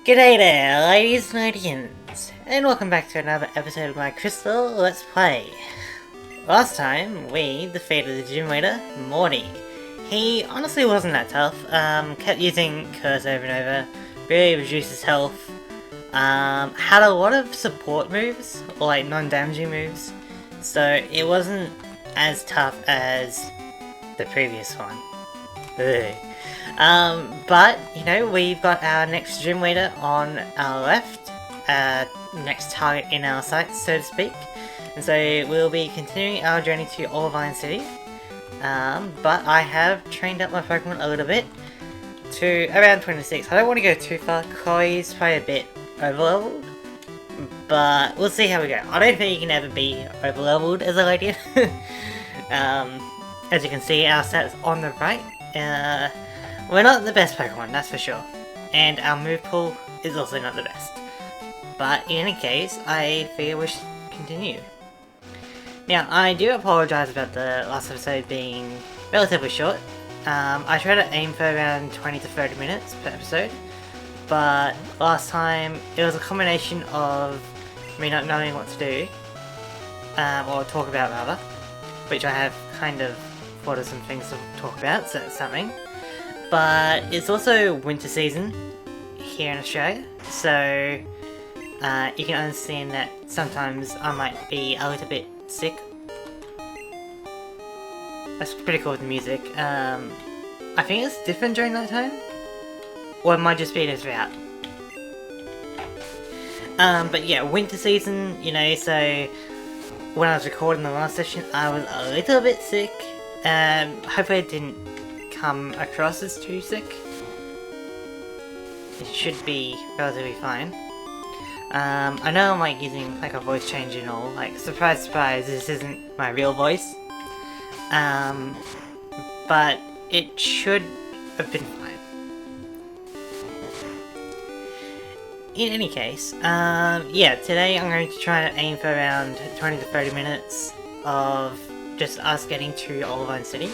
G'day there, ladies and ledians, and welcome back to another episode of my Crystal Let's Play. Last time, we defeated the gym leader, Morty. He honestly wasn't that tough, kept using curse over and over, really reduced his health, had a lot of support moves, or like non-damaging moves, so it wasn't as tough as the previous one. Ugh. But, you know, we've got our next gym leader on our left, next target in our sights, so to speak. And so we'll be continuing our journey to Olivine City. But I have trained up my Pokemon a little bit to around 26. I don't want to go too far, Chloe's probably a bit overleveled. But we'll see how we go. I don't think you can ever be overleveled as a Ledian. As you can see, our stats on the right. We're not the best Pokemon, that's for sure. And our move pool is also not the best. But in any case, I feel we should continue. Now, I do apologise about the last episode being relatively short. I try to aim for around 20 to 30 minutes per episode. But last time, it was a combination of me not knowing what to do. Or talk about rather. Which I have kind of thought of some things to talk about, so that's something. But it's also winter season here in Australia, so you can understand that sometimes I might be a little bit sick. That's pretty cool with the music. I think it's different during that time, or it might just be it throughout. But yeah, winter season, you know, so when I was recording the last session, I was a little bit sick. Hopefully it didn't come across as too sick. It should be relatively fine. I know I'm like using like a voice change and all, like surprise surprise, this isn't my real voice. But it should have been fine. In any case, yeah, today I'm going to try to aim for around 20 to 30 minutes of just us getting to Olivine City.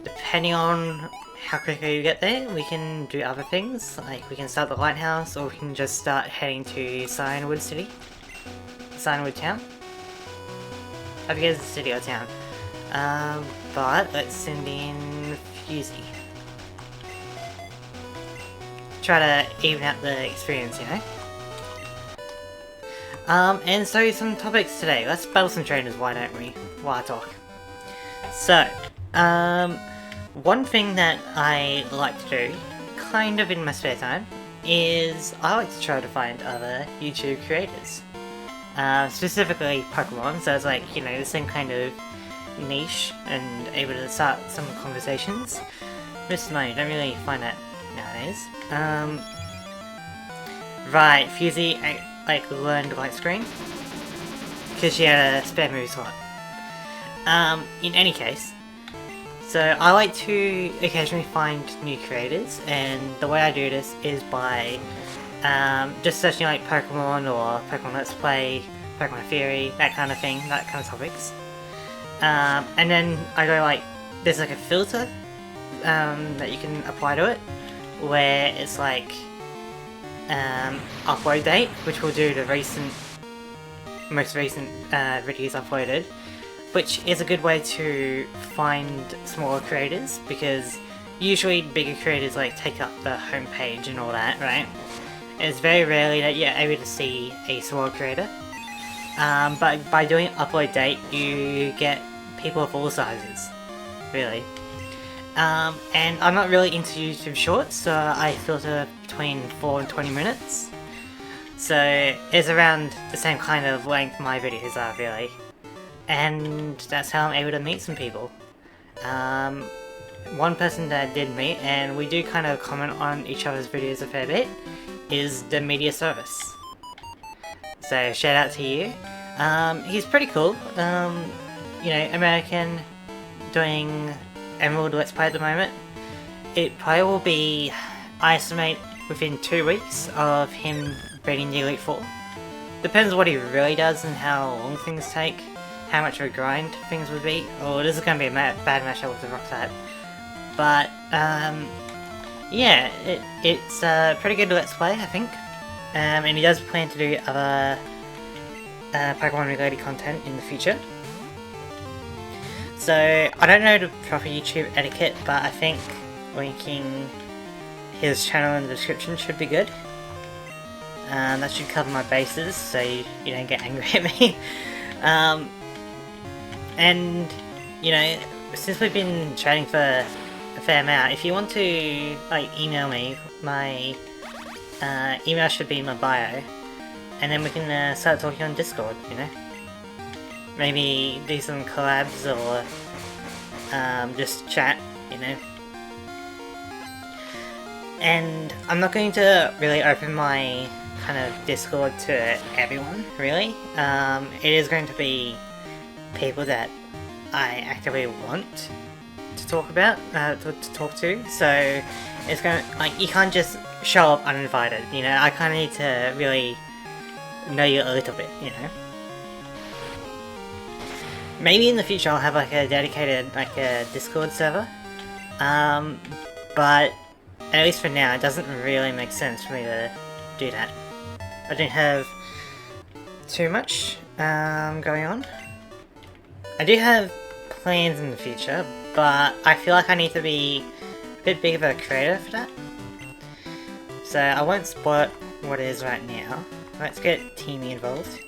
Depending on how quickly we get there, we can do other things, like we can start the lighthouse, or we can just start heading to Cianwood City. Cianwood Town? I forget if it's a city or town. But let's send in Fusey. Try to even out the experience, you know? And so some topics today. Let's battle some trainers, why don't we? While I talk. So, one thing that I like to do, kind of in my spare time, is I like to try to find other YouTube creators. Specifically Pokemon, so it's like, you know, the same kind of niche and able to start some conversations. Just no, you don't really find that nowadays. Right, Fusey, like, learned Light Screen, because she had a spare move slot. In any case, so I like to occasionally find new creators, and the way I do this is by just searching like Pokemon or Pokemon Let's Play, Pokemon Theory, that kind of thing, that kind of topics. And then I go like, there's like a filter that you can apply to it, where it's like upload date, which will do the most recent videos uploaded, which is a good way to find smaller creators, because usually bigger creators like take up the homepage and all that, right? It's very rarely that you're able to see a smaller creator. But by doing upload date, you get people of all sizes, really. And I'm not really into YouTube Shorts, so I filter between 4 and 20 minutes. So it's around the same kind of length my videos are, really. And that's how I'm able to meet some people. One person that I did meet, and we do kind of comment on each other's videos a fair bit, is the Media-saurus. So shout out to you. He's pretty cool. You know, American, doing Emerald Let's Play at the moment. It probably will be, I estimate, within 2 weeks of him beating the Elite Four. Depends what he really does and how long things take, how much of a grind things would be. Oh, this is going to be a bad matchup with the Rock type. But, yeah, it's a pretty good Let's Play, I think. And he does plan to do other Pokemon related content in the future. So, I don't know the proper YouTube etiquette, but I think linking his channel in the description should be good. That should cover my bases, so you don't get angry at me. And, you know, since we've been chatting for a fair amount, if you want to, like, email me, my email should be in my bio, and then we can start talking on Discord, you know? Maybe do some collabs, or just chat, you know? And I'm not going to really open my kind of Discord to everyone, really. It is going to be people that I actively want to talk about, to talk to, so it's going to, like, you can't just show up uninvited, you know? I kind of need to really know you a little bit, you know? Maybe in the future I'll have, like, a dedicated, like, a Discord server, but at least for now it doesn't really make sense for me to do that. I don't have too much going on. I do have plans in the future, but I feel like I need to be a bit big of a creator for that. So I won't spoil what it is right now. Let's get Teamy involved.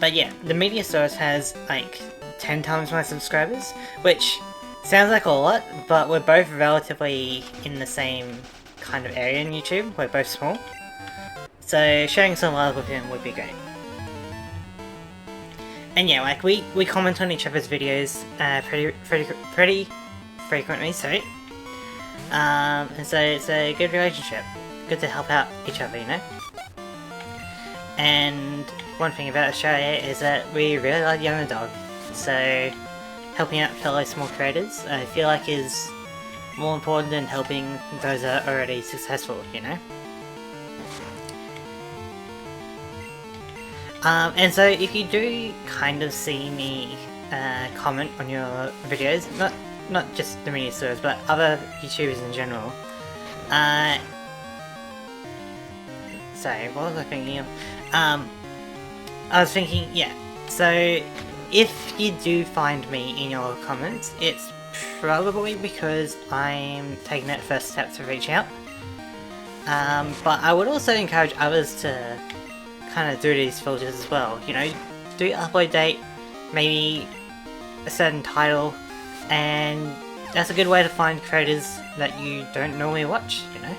But yeah, the Media-saurus has like 10 times my subscribers, which sounds like a lot, but we're both relatively in the same kind of area in YouTube. We're both small. So sharing some love with him would be great. And yeah, like we comment on each other's videos pretty frequently, sorry. And so it's a good relationship. Good to help out each other, you know? And one thing about Australia is that we really like the underdog. So helping out fellow small creators, I feel like is more important than helping those that are already successful, you know? And so if you do kind of see me comment on your videos, not just the Media-saurus, but other YouTubers in general, sorry, what was I thinking of? I was thinking, yeah, so if you do find me in your comments, it's probably because I'm taking that first step to reach out. But I would also encourage others to kind of do these filters as well, you know, do upload date, maybe a certain title, and that's a good way to find creators that you don't normally watch, you know.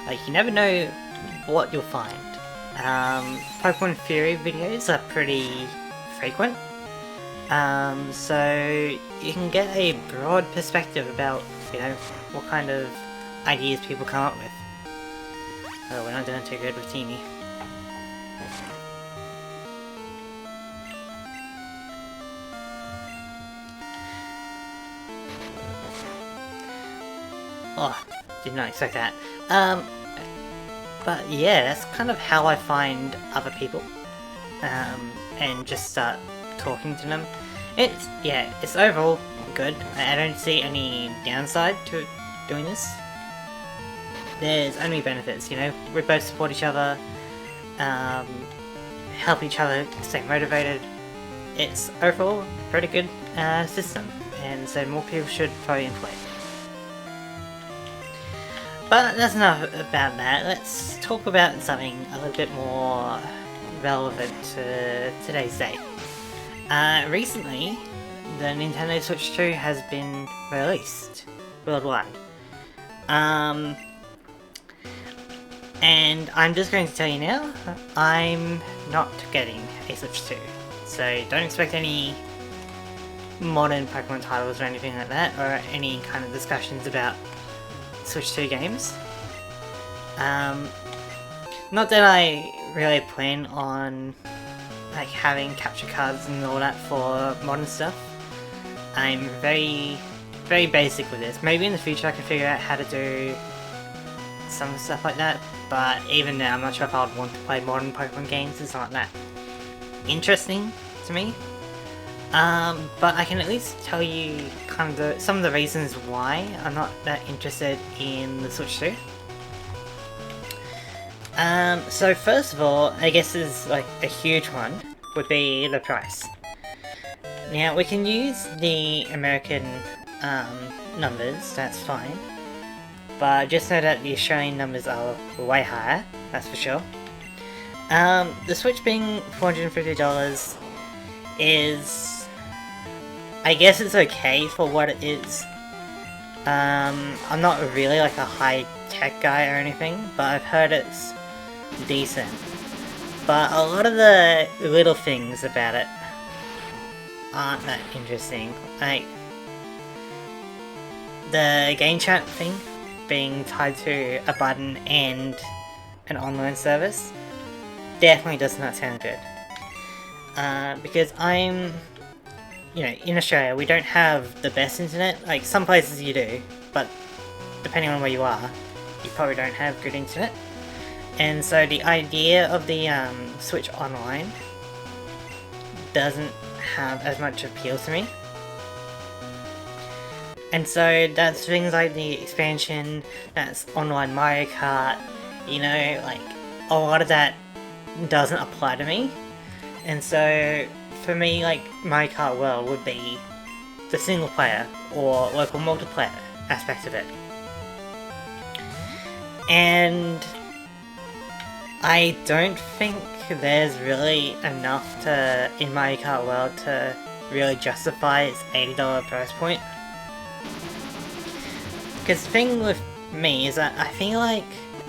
Like, you never know what you'll find. Pokemon Fury videos are pretty frequent. So you can get a broad perspective about, you know, what kind of ideas people come up with. Oh, we're not doing too good with Teamy. Oh, did not expect that. But yeah, that's kind of how I find other people. And just start talking to them. It's overall good. I don't see any downside to doing this. There's only benefits, you know. We both support each other, help each other stay motivated. It's overall a pretty good system, and so more people should probably employ it. But that's enough about that. Let's talk about something a little bit more relevant to today's date. Recently, the Nintendo Switch 2 has been released worldwide. And I'm just going to tell you now, I'm not getting a Switch 2. So don't expect any modern Pokemon titles or anything like that, or any kind of discussions about Switch 2 games. Not that I really plan on like having capture cards and all that for modern stuff. I'm very basic with this. Maybe in the future I can figure out how to do some stuff like that, but even now I'm not sure if I would want to play modern Pokemon games. It's not that interesting to me. But I can at least tell you kind of some of the reasons why I'm not that interested in the Switch 2. So first of all, I guess is like a huge one, would be the price. Now we can use the American numbers, that's fine. But just know that the Australian numbers are way higher, that's for sure. The Switch being $450 is... I guess it's okay for what it is. I'm not really like a high-tech guy or anything, but I've heard it's decent. But a lot of the little things about it aren't that interesting. Like, the game chat thing being tied to a button and an online service definitely does not sound good. Because I'm, you know, in Australia we don't have the best internet. Like, some places you do, but depending on where you are, you probably don't have good internet. And so the idea of the Switch Online doesn't have as much appeal to me. And so that's things like the expansion, that's online Mario Kart, you know, like a lot of that doesn't apply to me. And so for me, like, Mario Kart World would be the single player or local multiplayer aspect of it. And I don't think there's really enough to in Mario Kart World to really justify its $80 price point. Because the thing with me is that I feel like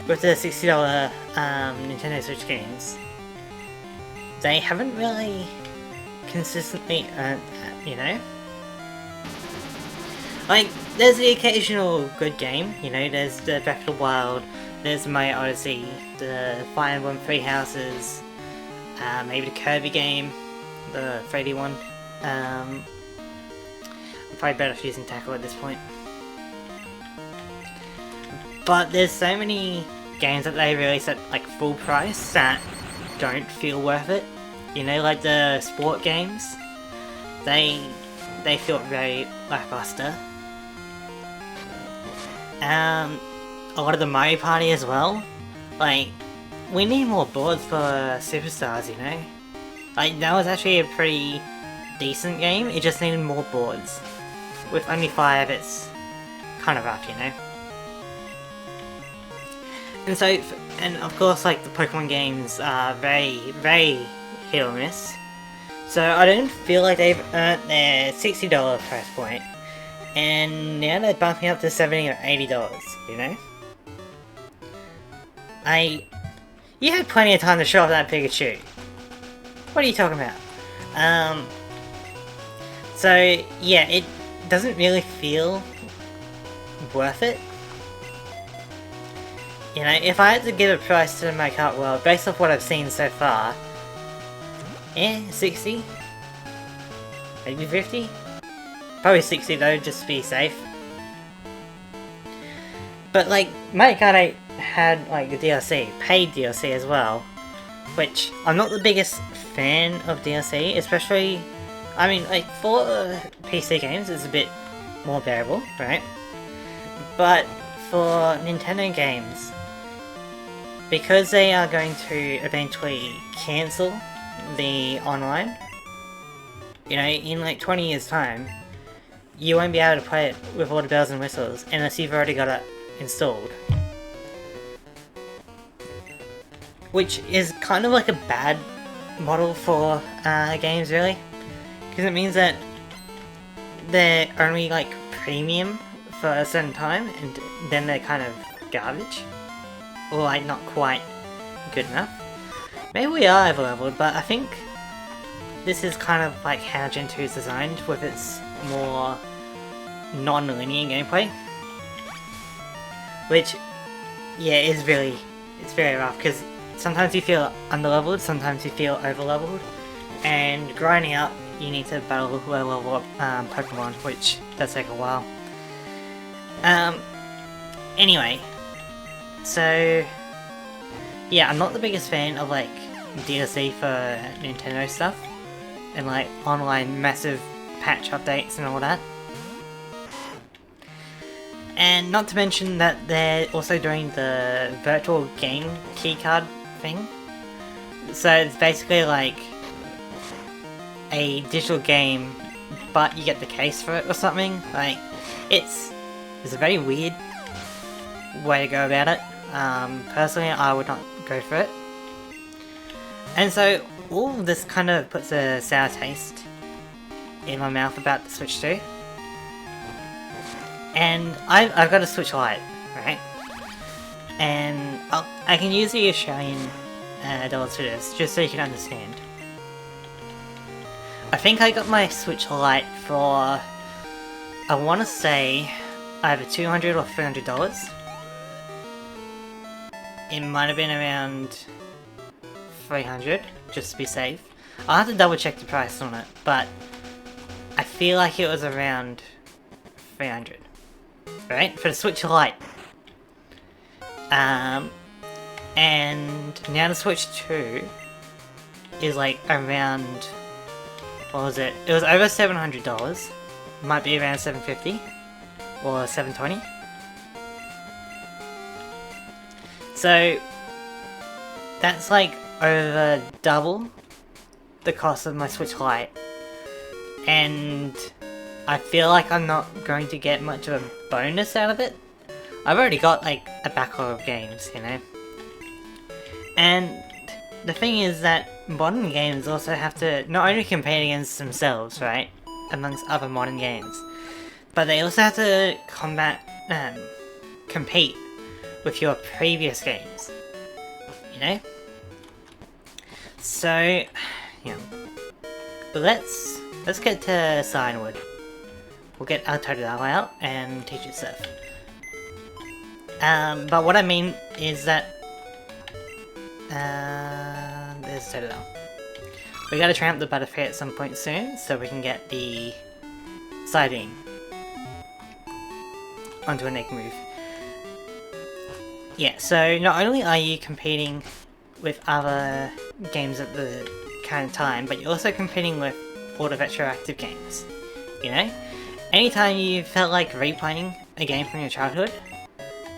with the $60 Nintendo Switch games, they haven't really consistently earned that, you know? Like, there's the occasional good game, you know, there's the Breath of the Wild, there's the Mario Odyssey, the Fire Emblem Three Houses, maybe the Kirby game, the 3D one. I'm probably better off using Tackle at this point. But there's so many games that they release at like full price that don't feel worth it. You know, like the sport games, they feel very lackluster. A lot of the Mario Party as well. Like, we need more boards for Superstars, you know? Like, that was actually a pretty decent game, it just needed more boards. With only 5, it's kind of rough, you know? And so, and of course, like, the Pokemon games are very, very hit or miss. So I don't feel like they've earned their $60 price point, and now they're bumping up to $70 or $80, you know? You had plenty of time to show off that Pikachu. What are you talking about? So yeah, it doesn't really feel worth it. You know, if I had to give a price to the Mario Kart World, based off what I've seen so far, 60? Maybe 50? Probably 60 though, just to be safe. But like, Mario Kart 8 had like the DLC, paid DLC as well, which I'm not the biggest fan of DLC, especially, I mean, like, for PC games it's a bit more bearable, right? But for Nintendo games, because they are going to eventually cancel the online, you know, in like 20 years time, you won't be able to play it with all the bells and whistles unless you've already got it installed. Which is kind of like a bad model for games, really, because it means that they're only like premium for a certain time and then they're kind of garbage, or like not quite good enough. Maybe we are over-leveled, but I think this is kind of like how Gen 2 is designed, with its more non-linear gameplay. Which, yeah, it's very rough, because sometimes you feel under-leveled, sometimes you feel over-leveled, and grinding out, you need to battle low-level Pokemon, which does take a while. Anyway, so yeah, I'm not the biggest fan of like DLC for Nintendo stuff and like online massive patch updates and all that. And not to mention that they're also doing the virtual game keycard thing. So it's basically like a digital game, but you get the case for it or something. Like, it's a very weird way to go about it. Personally, I would not go for it. And so all of this kind of puts a sour taste in my mouth about the Switch 2. And I've got a Switch Lite, right? And I can use the Australian dollars for this, just so you can understand. I think I got my Switch Lite for, I want to say, either $200 or $300. It might have been around 300, just to be safe. I'll have to double check the price on it, but I feel like it was around 300, right? For the Switch Lite. And now the Switch 2 is like around, what was it? It was over $700. Might be around $750 or $720. So that's like over double the cost of my Switch Lite, and I feel like I'm not going to get much of a bonus out of it. I've already got like a backlog of games, you know. And the thing is that modern games also have to not only compete against themselves, right, amongst other modern games, but they also have to compete with your previous games, you know? So, yeah. But let's get to Cianwood. We'll get our Totodile out and teach it surf. But what I mean is that there's Totodile. We gotta tramp the Butterfree at some point soon, so we can get the Siding onto a neck move. Yeah, so not only are you competing with other games at the current time, but you're also competing with all the retroactive games, you know? Anytime you felt like replaying a game from your childhood,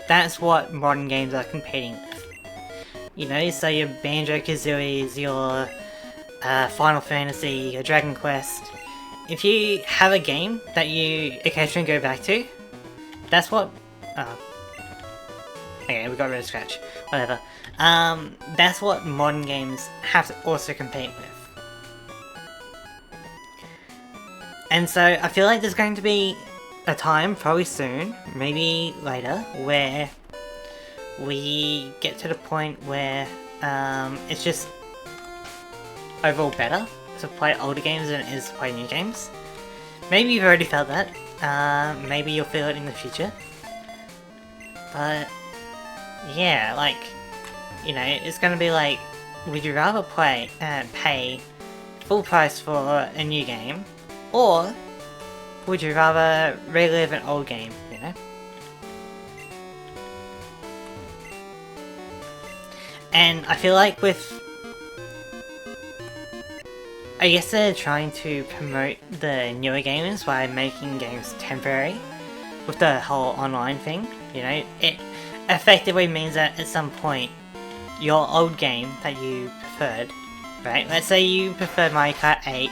that's what modern games are competing with. You know, so your Banjo-Kazooies, your Final Fantasy, your Dragon Quest. If you have a game that you occasionally go back to, that's what... okay, we got rid of Scratch. Whatever. That's what modern games have to also compete with. And so I feel like there's going to be a time, probably soon, maybe later, where we get to the point where it's just overall better to play older games than it is to play new games. Maybe you've already felt that. Maybe you'll feel it in the future. But yeah, like, you know, it's gonna be like, would you rather pay full price for a new game, or would you rather relive an old game, you know? And I feel like I guess they're trying to promote the newer games by making games temporary with the whole online thing, you know? It effectively means that at some point, your old game that you preferred, right? Let's say you preferred Mario Kart 8,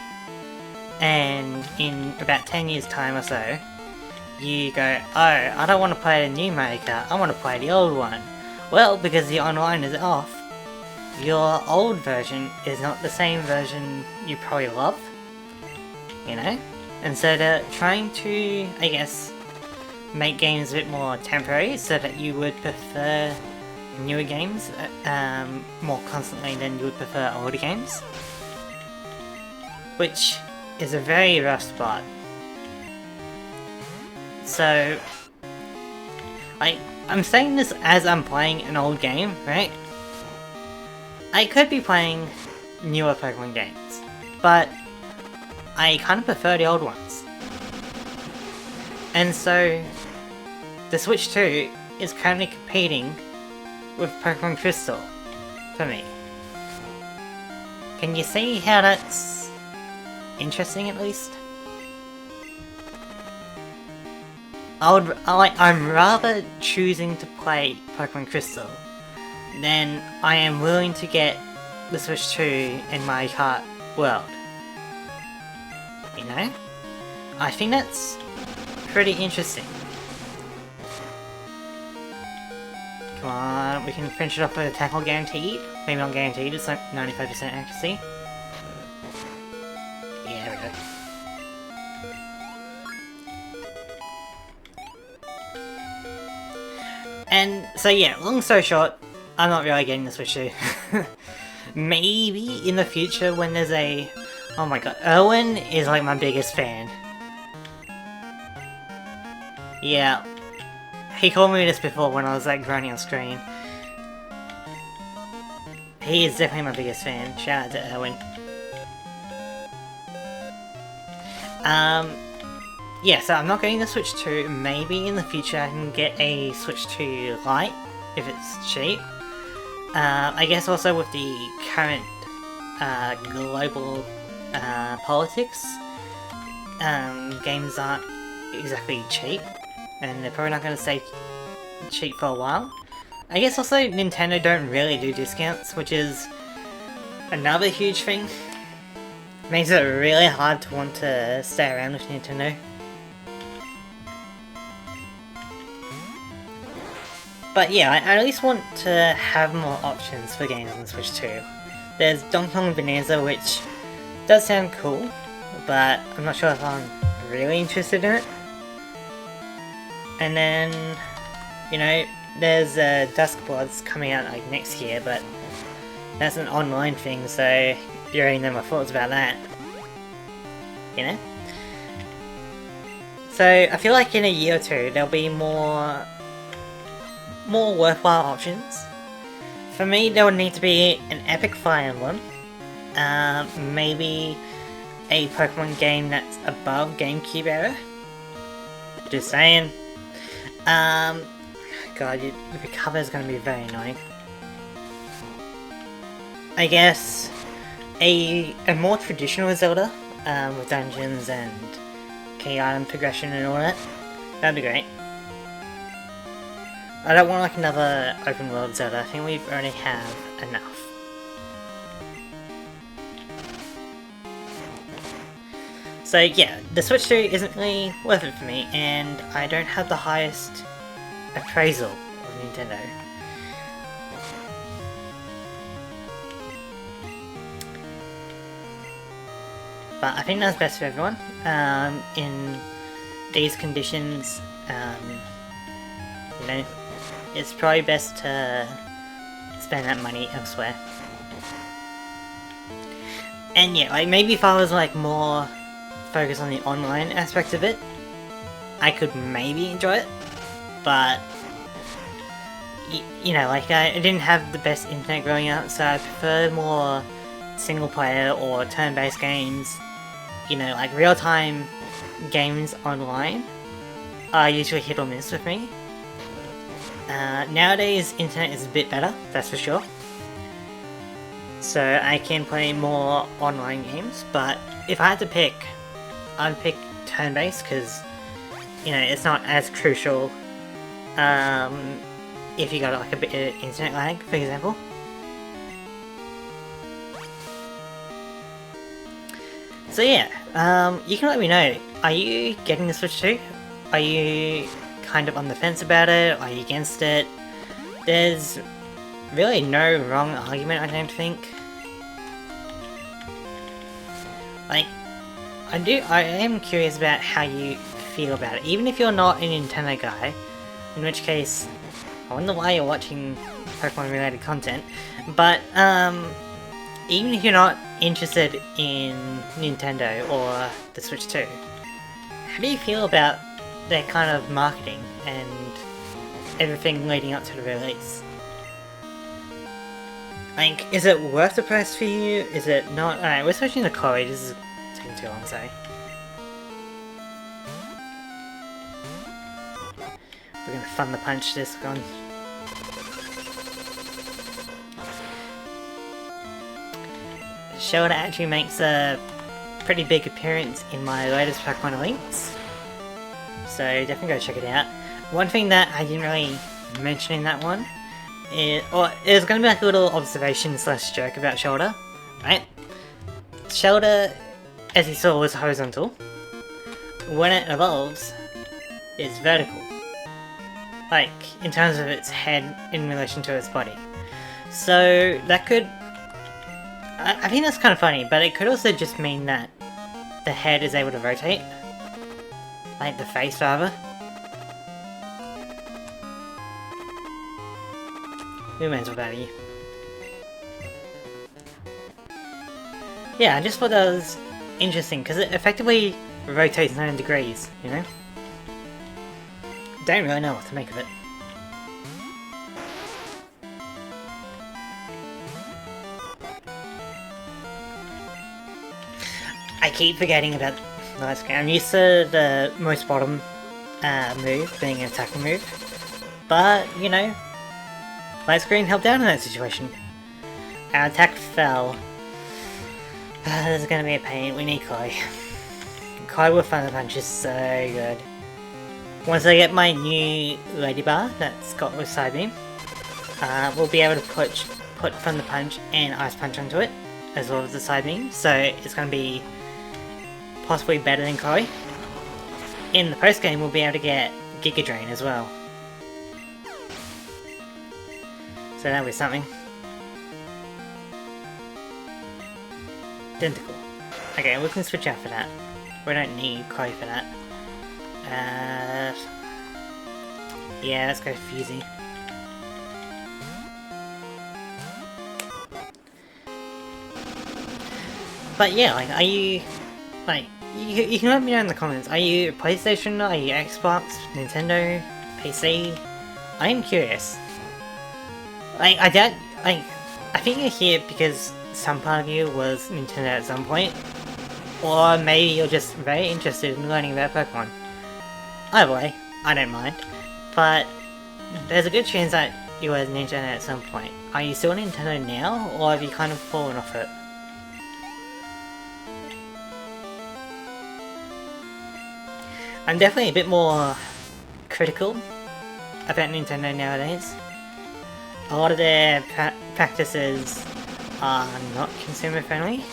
and in about 10 years time or so, you go, oh, I don't want to play the new Mario Kart, I want to play the old one. Well, because the online is off, your old version is not the same version you probably love, you know? And so they're trying to, I guess, make games a bit more temporary so that you would prefer newer games more constantly than you would prefer older games. Which is a very rough spot. So, I'm saying this as I'm playing an old game, right? I could be playing newer Pokemon games, but I kind of prefer the old ones. And so, the Switch 2 is currently competing with Pokemon Crystal, for me. Can you see how that's interesting at least? I'm rather choosing to play Pokemon Crystal than I am willing to get the Switch 2 in my Kart world. You know? I think that's pretty interesting. Come on, we can finish it off with a tackle guaranteed. Maybe not guaranteed, it's like 95% accuracy. Yeah, there we go. And so yeah, long story short, I'm not really getting the Switch 2. Maybe in the future when there's a... Oh my god, Erwin is like my biggest fan. Yeah. He called me this before when I was like grinding on screen. He is definitely my biggest fan. Shout out to Erwin. Yeah, so I'm not getting the Switch 2. Maybe in the future I can get a Switch 2 Lite if it's cheap. I guess also with the current global politics, games aren't exactly cheap, and they're probably not going to stay cheap for a while. I guess also Nintendo don't really do discounts, which is another huge thing. Makes it really hard to want to stay around with Nintendo. But yeah, I at least want to have more options for games on the Switch 2. There's Donkey Kong Bonanza, which does sound cool, but I'm not sure if I'm really interested in it. And then, you know, there's Duskbloods coming out like next year, but that's an online thing, so you already know my thoughts about that. You know? So I feel like in a year or two there'll be more worthwhile options. For me, there would need to be an epic Fire Emblem, maybe a Pokemon game that's above GameCube era. Just saying. God, the cover is going to be very annoying. I guess a more traditional Zelda, with dungeons and key item progression and all that. That'd be great. I don't want like another open world Zelda. I think we already have enough. So yeah, the Switch 2 isn't really worth it for me, and I don't have the highest appraisal of Nintendo. But I think that's best for everyone. In these conditions, you know, it's probably best to spend that money elsewhere. And yeah, like maybe if I was like more focused on the online aspect of it, I could maybe enjoy it. But you know, like I didn't have the best internet growing up, so I prefer more single player or turn-based games. You know, like real-time games online are usually hit or miss with me. Nowadays, internet is a bit better, that's for sure. So I can play more online games, but if I had to pick, I'd pick turn-based because, you know, it's not as crucial if you got like a bit of internet lag, for example. So yeah, you can let me know, are you getting the Switch 2? Are you kind of on the fence about it? Are you against it? There's really no wrong argument, I don't think. Like, I am curious about how you feel about it, even if you're not a Nintendo guy, in which case, I wonder why you're watching Pokemon related content, but even if you're not interested in Nintendo or the Switch 2, how do you feel about their kind of marketing and everything leading up to the release? Like, is it worth the price for you? Is it not? Alright, we're switching to Chloe, this is taking too long, sorry. We're gonna Thunder Punch this one. Shoulder actually makes a pretty big appearance in my latest Pokemon links, so definitely go check it out. One thing that I didn't really mention in that one is, or there's going to be like a little observation slash joke about Shoulder, right? Shoulder, as you saw, was horizontal. When it evolves, it's vertical. Like, in terms of its head in relation to its body. So, that could... I think that's kind of funny, but it could also just mean that the head is able to rotate. Like the face, rather. We might as well value. Yeah, I just thought that was interesting, because it effectively rotates 9 degrees, you know? Don't really know what to make of it. I keep forgetting about light screen. I'm used to the most bottom move being an attacking move, but you know, light screen helped out in that situation. Our attack fell. This is gonna be a pain. We need Kai. Kai with Thunder Punch is so good. Once I get my new Lady Bar that's got with Side Beam, we'll be able to put Thunder Punch and Ice Punch onto it, as well as the Side Beam, so it's going to be possibly better than Kai. In the post game, we'll be able to get Giga Drain as well. So that'll be something. Identical. Okay, we can switch out for that. We don't need Kai for that. Yeah, let's go Fusey. But yeah, like, are you, like, you can let me know in the comments, are you PlayStation, are you Xbox, Nintendo, PC? I am curious. Like, I think you're here because some part of you was Nintendo at some point, or maybe you're just very interested in learning about Pokemon. Either way, I don't mind, but there's a good chance that you were Nintendo at some point. Are you still Nintendo now, or have you kind of fallen off it? I'm definitely a bit more critical about Nintendo nowadays. A lot of their practices are not consumer friendly,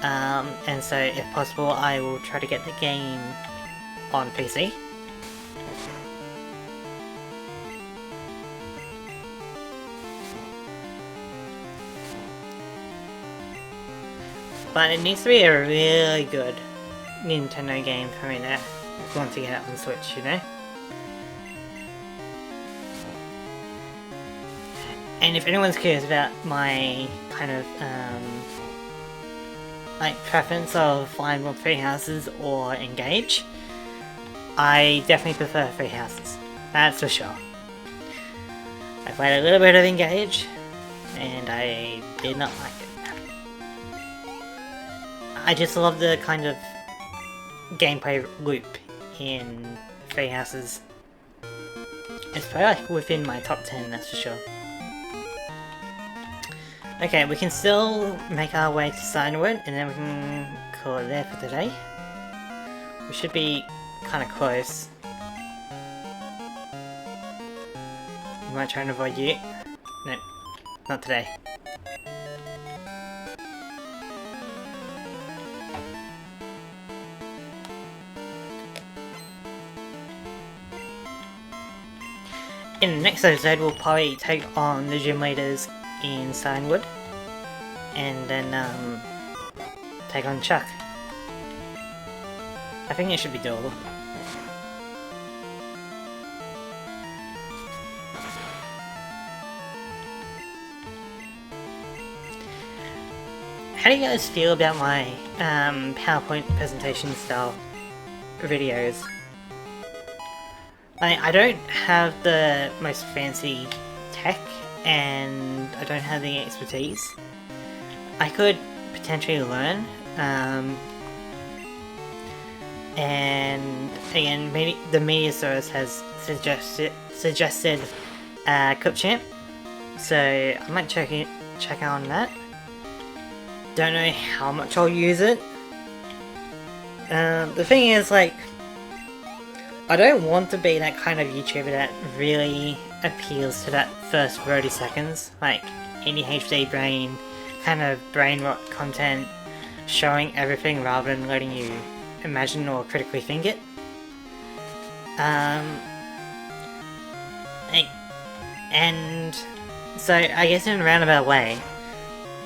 and so if possible I will try to get the game on PC. But it needs to be a really good Nintendo game for me to want to get it on Switch, you know? And if anyone's curious about my kind of like preference of flying with Three Houses or Engage, I definitely prefer Three Houses, that's for sure. I played a little bit of Engage, and I did not like it. I just love the kind of gameplay loop in Three Houses. It's probably like within my top 10, that's for sure. Okay, we can still make our way to Cianwood, and then we can call it there for today. We should be kind of close. We might try and avoid you. No, not today. In the next episode, we'll probably take on the gym leaders in Cianwood, and then take on Chuck. I think it should be doable. How do you guys feel about my PowerPoint presentation style videos? I don't have the most fancy tech, and I don't have the expertise. I could potentially learn, and again, the Media-saurus has suggested Cup Champ, so I might check out on that. don't know how much I'll use it. The thing is, like, I don't want to be that kind of YouTuber that really appeals to that first 30 seconds, like ADHD brain, kind of brain rot content, showing everything rather than letting you imagine or critically think it. And so I guess in a roundabout way,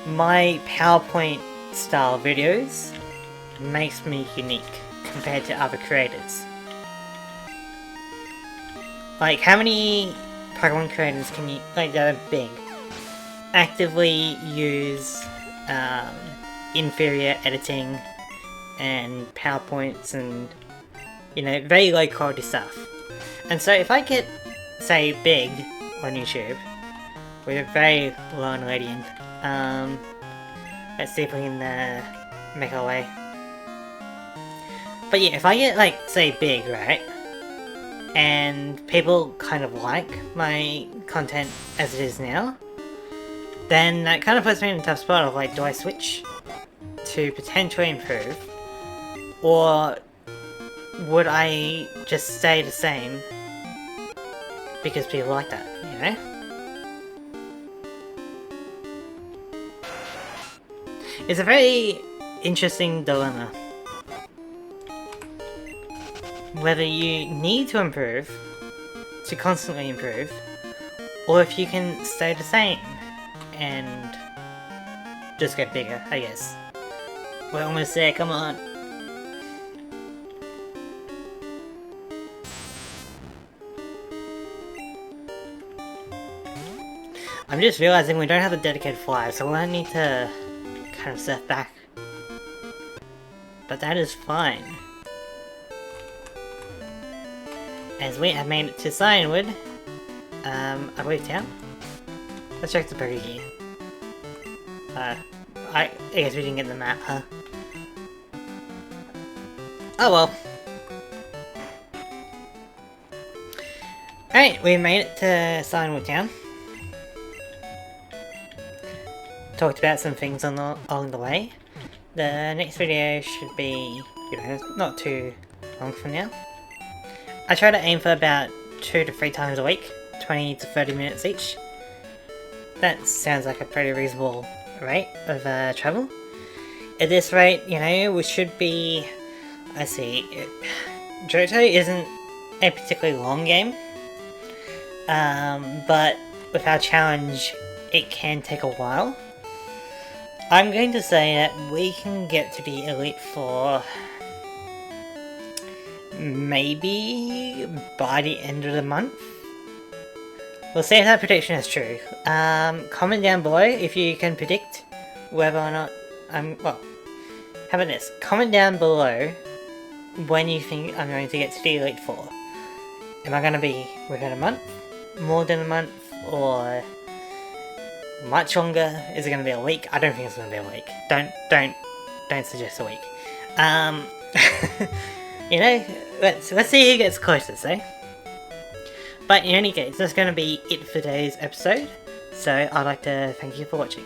my PowerPoint style videos makes me unique compared to other creators. Like, how many Pokemon creators can you, like, that are big, actively use inferior editing and PowerPoints and, you know, very low quality stuff? And so if I get, say, big on YouTube with a very low Ledian, let's see if we can make our way. But yeah, if I get, like, say, big, right? And people kind of like my content as it is now, then that kind of puts me in a tough spot of, like, do I switch to potentially improve, or would I just stay the same because people like that, you know? It's a very interesting dilemma. Whether you need to improve, to constantly improve, or if you can stay the same and just get bigger, I guess. We're almost there, come on. I'm just realizing we don't have a dedicated flyer, so we'll need to kind of surf back. But that is fine. As we have made it to Cianwood, I believe town. Let's check the burger here. I guess we didn't get the map, huh? Oh well. Alright, we made it to Cianwood town. Talked about some things along the way. The next video should be, you know, not too long from now. I try to aim for about 2 to 3 times a week, 20 to 30 minutes each. That sounds like a pretty reasonable rate of travel. At this rate, you know, we should be... Let's see... Johto isn't a particularly long game, but with our challenge, it can take a while. I'm going to say that we can get to the Elite Four maybe by the end of the month. We'll see if that prediction is true. Comment down below if you can predict whether or not well, how about this? Comment down below when you think I'm going to get to the Elite Four. Am I going to be within a month, more than a month, or much longer? Is it going to be a week? I don't think it's going to be a week. Don't suggest a week. You know, let's see who gets closest, eh? But in any case, that's going to be it for today's episode. So I'd like to thank you for watching.